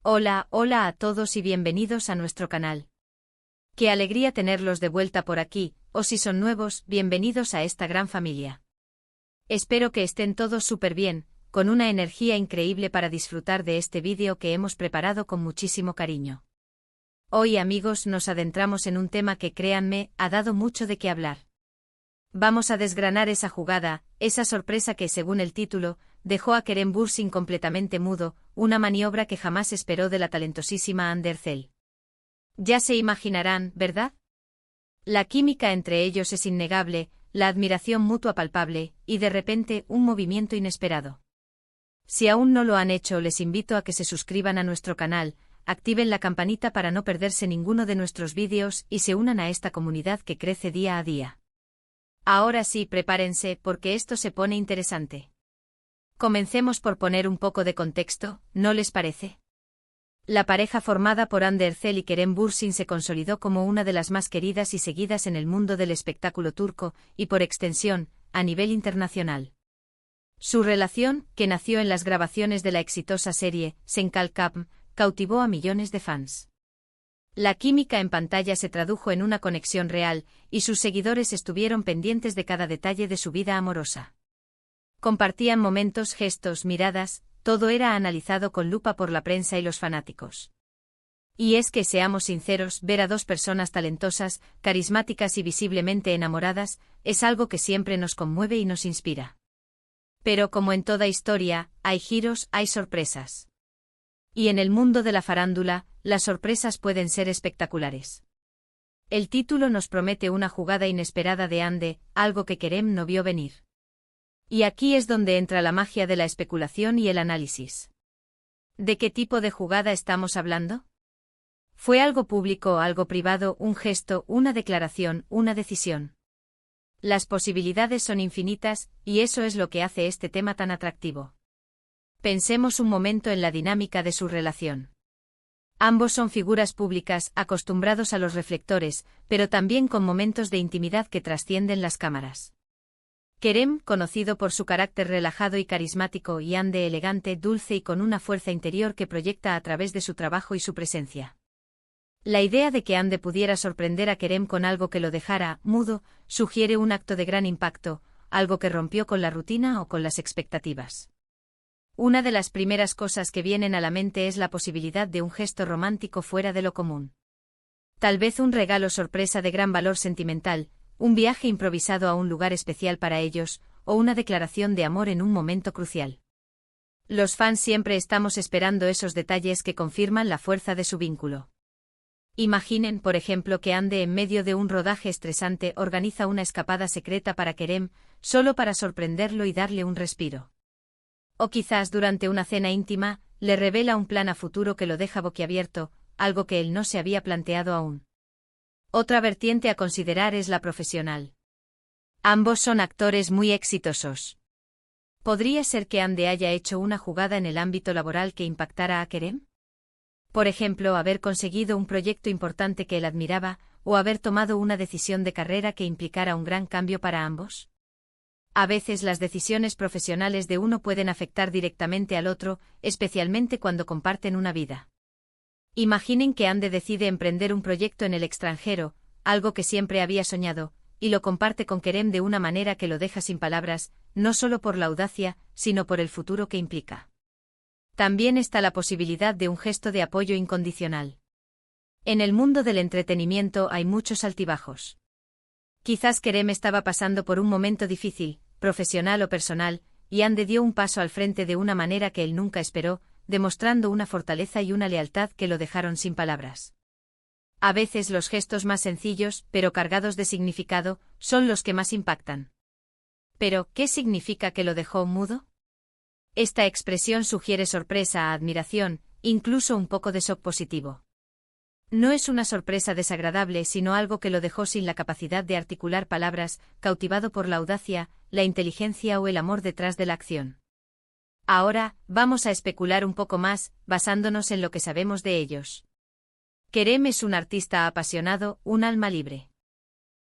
Hola, hola a todos y bienvenidos a nuestro canal. Qué alegría tenerlos de vuelta por aquí, o si son nuevos, bienvenidos a esta gran familia. Espero que estén todos súper bien, con una energía increíble para disfrutar de este vídeo que hemos preparado con muchísimo cariño. Hoy, amigos, nos adentramos en un tema que, créanme, ha dado mucho de qué hablar. Vamos a desgranar esa jugada, esa sorpresa que, según el título, dejó a Kerem Bürsin completamente mudo, una maniobra que jamás esperó de la talentosísima Hande Erçel. Ya se imaginarán, ¿verdad? La química entre ellos es innegable, la admiración mutua palpable, y de repente, un movimiento inesperado. Si aún no lo han hecho, les invito a que se suscriban a nuestro canal, activen la campanita para no perderse ninguno de nuestros vídeos y se unan a esta comunidad que crece día a día. Ahora sí, prepárense, porque esto se pone interesante. Comencemos por poner un poco de contexto, ¿no les parece? La pareja formada por Hande Erçel y Kerem Bürsin se consolidó como una de las más queridas y seguidas en el mundo del espectáculo turco, y por extensión, a nivel internacional. Su relación, que nació en las grabaciones de la exitosa serie Senkal Kapm, cautivó a millones de fans. La química en pantalla se tradujo en una conexión real, y sus seguidores estuvieron pendientes de cada detalle de su vida amorosa. Compartían momentos, gestos, miradas, todo era analizado con lupa por la prensa y los fanáticos. Y es que, seamos sinceros, ver a dos personas talentosas, carismáticas y visiblemente enamoradas, es algo que siempre nos conmueve y nos inspira. Pero como en toda historia, hay giros, hay sorpresas. Y en el mundo de la farándula, las sorpresas pueden ser espectaculares. El título nos promete una jugada inesperada de Hande, algo que Kerem no vio venir. Y aquí es donde entra la magia de la especulación y el análisis. ¿De qué tipo de jugada estamos hablando? ¿Fue algo público, algo privado, un gesto, una declaración, una decisión? Las posibilidades son infinitas, y eso es lo que hace este tema tan atractivo. Pensemos un momento en la dinámica de su relación. Ambos son figuras públicas, acostumbrados a los reflectores, pero también con momentos de intimidad que trascienden las cámaras. Kerem, conocido por su carácter relajado y carismático, y Hande elegante, dulce y con una fuerza interior que proyecta a través de su trabajo y su presencia. La idea de que Hande pudiera sorprender a Kerem con algo que lo dejara mudo, sugiere un acto de gran impacto, algo que rompió con la rutina o con las expectativas. Una de las primeras cosas que vienen a la mente es la posibilidad de un gesto romántico fuera de lo común. Tal vez un regalo sorpresa de gran valor sentimental, un viaje improvisado a un lugar especial para ellos, o una declaración de amor en un momento crucial. Los fans siempre estamos esperando esos detalles que confirman la fuerza de su vínculo. Imaginen, por ejemplo, que Hande en medio de un rodaje estresante organiza una escapada secreta para Kerem, solo para sorprenderlo y darle un respiro. O quizás durante una cena íntima, le revela un plan a futuro que lo deja boquiabierto, algo que él no se había planteado aún. Otra vertiente a considerar es la profesional. Ambos son actores muy exitosos. ¿Podría ser que Hande haya hecho una jugada en el ámbito laboral que impactara a Kerem? Por ejemplo, haber conseguido un proyecto importante que él admiraba, o haber tomado una decisión de carrera que implicara un gran cambio para ambos. A veces las decisiones profesionales de uno pueden afectar directamente al otro, especialmente cuando comparten una vida. Imaginen que Hande decide emprender un proyecto en el extranjero, algo que siempre había soñado, y lo comparte con Kerem de una manera que lo deja sin palabras, no solo por la audacia, sino por el futuro que implica. También está la posibilidad de un gesto de apoyo incondicional. En el mundo del entretenimiento hay muchos altibajos. Quizás Kerem estaba pasando por un momento difícil, profesional o personal, y Hande dio un paso al frente de una manera que él nunca esperó, demostrando una fortaleza y una lealtad que lo dejaron sin palabras. A veces los gestos más sencillos, pero cargados de significado, son los que más impactan. Pero, ¿qué significa que lo dejó mudo? Esta expresión sugiere sorpresa, admiración, incluso un poco de shock positivo. No es una sorpresa desagradable, sino algo que lo dejó sin la capacidad de articular palabras, cautivado por la audacia, la inteligencia o el amor detrás de la acción. Ahora, vamos a especular un poco más, basándonos en lo que sabemos de ellos. Kerem es un artista apasionado, un alma libre.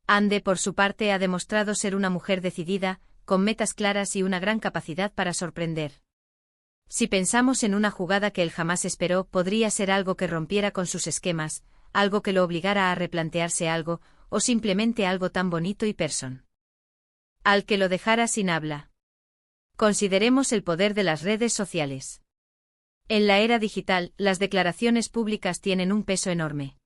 Hande, por su parte, ha demostrado ser una mujer decidida, con metas claras y una gran capacidad para sorprender. Si pensamos en una jugada que él jamás esperó, podría ser algo que rompiera con sus esquemas, algo que lo obligara a replantearse algo, o simplemente algo tan bonito y personal al que lo dejara sin habla. Consideremos el poder de las redes sociales. En la era digital, las declaraciones públicas tienen un peso enorme.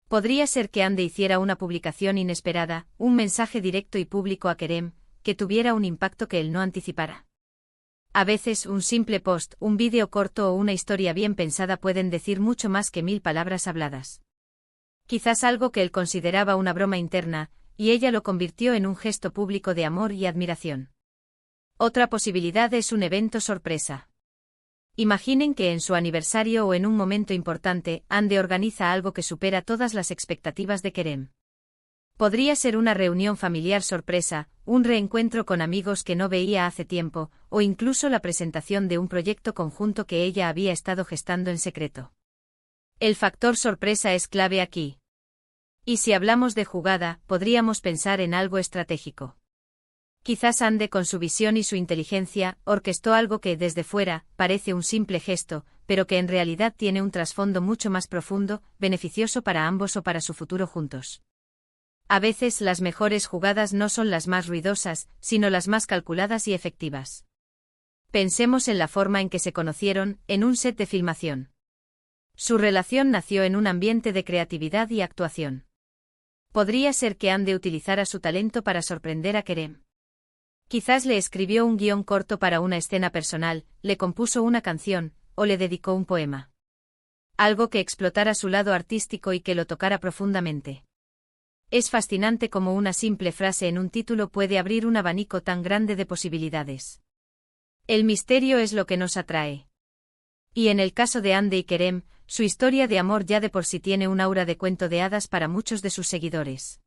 Podría ser que Ande hiciera una publicación inesperada, un mensaje directo y público a Kerem, que tuviera un impacto que él no anticipara. A veces un simple post, un vídeo corto o una historia bien pensada pueden decir mucho más que 1000 palabras habladas. Quizás algo que él consideraba una broma interna, y ella lo convirtió en un gesto público de amor y admiración. Otra posibilidad es un evento sorpresa. Imaginen que en su aniversario o en un momento importante, Ande organiza algo que supera todas las expectativas de Kerem. Podría ser una reunión familiar sorpresa, un reencuentro con amigos que no veía hace tiempo, o incluso la presentación de un proyecto conjunto que ella había estado gestando en secreto. El factor sorpresa es clave aquí. Y si hablamos de jugada, podríamos pensar en algo estratégico. Quizás Ande, con su visión y su inteligencia, orquestó algo que, desde fuera, parece un simple gesto, pero que en realidad tiene un trasfondo mucho más profundo, beneficioso para ambos o para su futuro juntos. A veces las mejores jugadas no son las más ruidosas, sino las más calculadas y efectivas. Pensemos en la forma en que se conocieron, en un set de filmación. Su relación nació en un ambiente de creatividad y actuación. Podría ser que Ande utilizara su talento para sorprender a Kerem. Quizás le escribió un guión corto para una escena personal, le compuso una canción, o le dedicó un poema. Algo que explotara su lado artístico y que lo tocara profundamente. Es fascinante cómo una simple frase en un título puede abrir un abanico tan grande de posibilidades. El misterio es lo que nos atrae. Y en el caso de Ande y Kerem, su historia de amor ya de por sí tiene un aura de cuento de hadas para muchos de sus seguidores.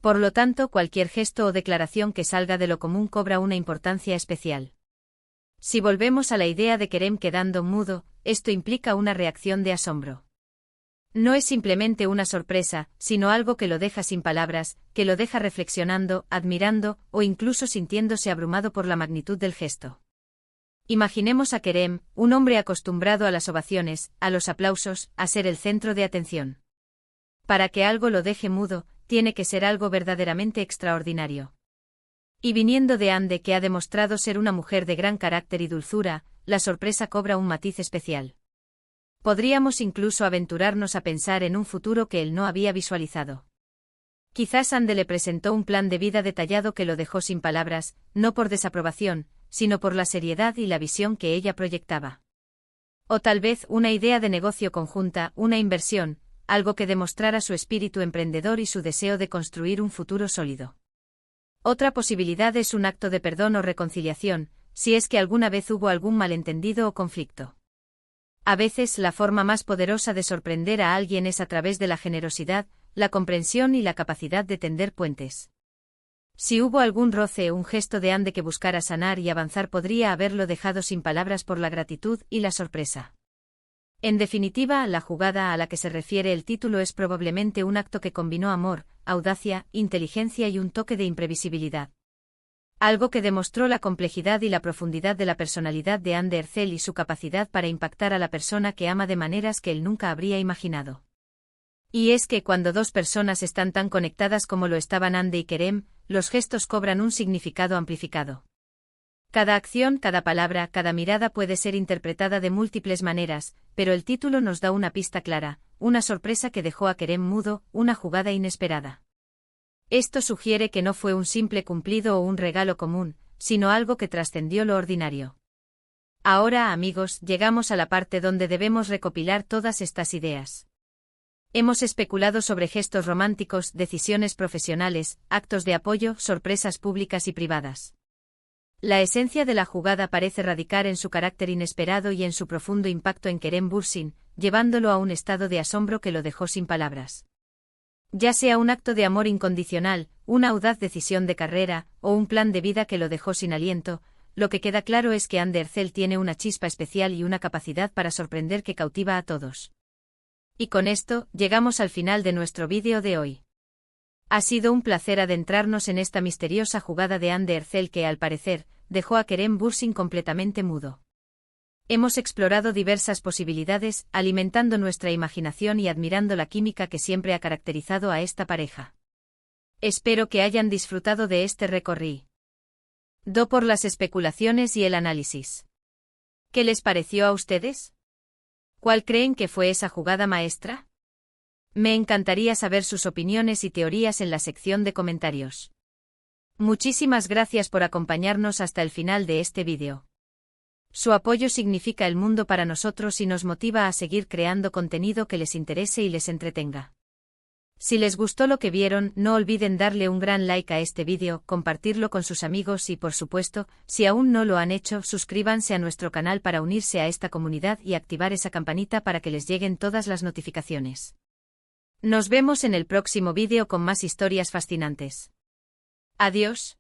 Por lo tanto, cualquier gesto o declaración que salga de lo común cobra una importancia especial. Si volvemos a la idea de Kerem quedando mudo, esto implica una reacción de asombro. No es simplemente una sorpresa, sino algo que lo deja sin palabras, que lo deja reflexionando, admirando, o incluso sintiéndose abrumado por la magnitud del gesto. Imaginemos a Kerem, un hombre acostumbrado a las ovaciones, a los aplausos, a ser el centro de atención. Para que algo lo deje mudo, tiene que ser algo verdaderamente extraordinario. Y viniendo de Ande, que ha demostrado ser una mujer de gran carácter y dulzura, la sorpresa cobra un matiz especial. Podríamos incluso aventurarnos a pensar en un futuro que él no había visualizado. Quizás Ande le presentó un plan de vida detallado que lo dejó sin palabras, no por desaprobación, sino por la seriedad y la visión que ella proyectaba. O tal vez una idea de negocio conjunta, una inversión, algo que demostrara su espíritu emprendedor y su deseo de construir un futuro sólido. Otra posibilidad es un acto de perdón o reconciliación, si es que alguna vez hubo algún malentendido o conflicto. A veces la forma más poderosa de sorprender a alguien es a través de la generosidad, la comprensión y la capacidad de tender puentes. Si hubo algún roce o un gesto de Ande que buscara sanar y avanzar, podría haberlo dejado sin palabras por la gratitud y la sorpresa. En definitiva, la jugada a la que se refiere el título es probablemente un acto que combinó amor, audacia, inteligencia y un toque de imprevisibilidad. Algo que demostró la complejidad y la profundidad de la personalidad de Ande Ercel y su capacidad para impactar a la persona que ama de maneras que él nunca habría imaginado. Y es que cuando dos personas están tan conectadas como lo estaban Ande y Kerem, los gestos cobran un significado amplificado. Cada acción, cada palabra, cada mirada puede ser interpretada de múltiples maneras, pero el título nos da una pista clara, una sorpresa que dejó a Kerem mudo, una jugada inesperada. Esto sugiere que no fue un simple cumplido o un regalo común, sino algo que trascendió lo ordinario. Ahora, amigos, llegamos a la parte donde debemos recopilar todas estas ideas. Hemos especulado sobre gestos románticos, decisiones profesionales, actos de apoyo, sorpresas públicas y privadas. La esencia de la jugada parece radicar en su carácter inesperado y en su profundo impacto en Kerem Bürsin, llevándolo a un estado de asombro que lo dejó sin palabras. Ya sea un acto de amor incondicional, una audaz decisión de carrera, o un plan de vida que lo dejó sin aliento, lo que queda claro es que Ande Ercel tiene una chispa especial y una capacidad para sorprender que cautiva a todos. Y con esto, llegamos al final de nuestro vídeo de hoy. Ha sido un placer adentrarnos en esta misteriosa jugada de Ande Ercel que, al parecer, dejó a Kerem Bürsin completamente mudo. Hemos explorado diversas posibilidades, alimentando nuestra imaginación y admirando la química que siempre ha caracterizado a esta pareja. Espero que hayan disfrutado de este recorrido por las especulaciones y el análisis. ¿Qué les pareció a ustedes? ¿Cuál creen que fue esa jugada maestra? Me encantaría saber sus opiniones y teorías en la sección de comentarios. Muchísimas gracias por acompañarnos hasta el final de este vídeo. Su apoyo significa el mundo para nosotros y nos motiva a seguir creando contenido que les interese y les entretenga. Si les gustó lo que vieron, no olviden darle un gran like a este vídeo, compartirlo con sus amigos y, por supuesto, si aún no lo han hecho, suscríbanse a nuestro canal para unirse a esta comunidad y activar esa campanita para que les lleguen todas las notificaciones. Nos vemos en el próximo vídeo con más historias fascinantes. Adiós.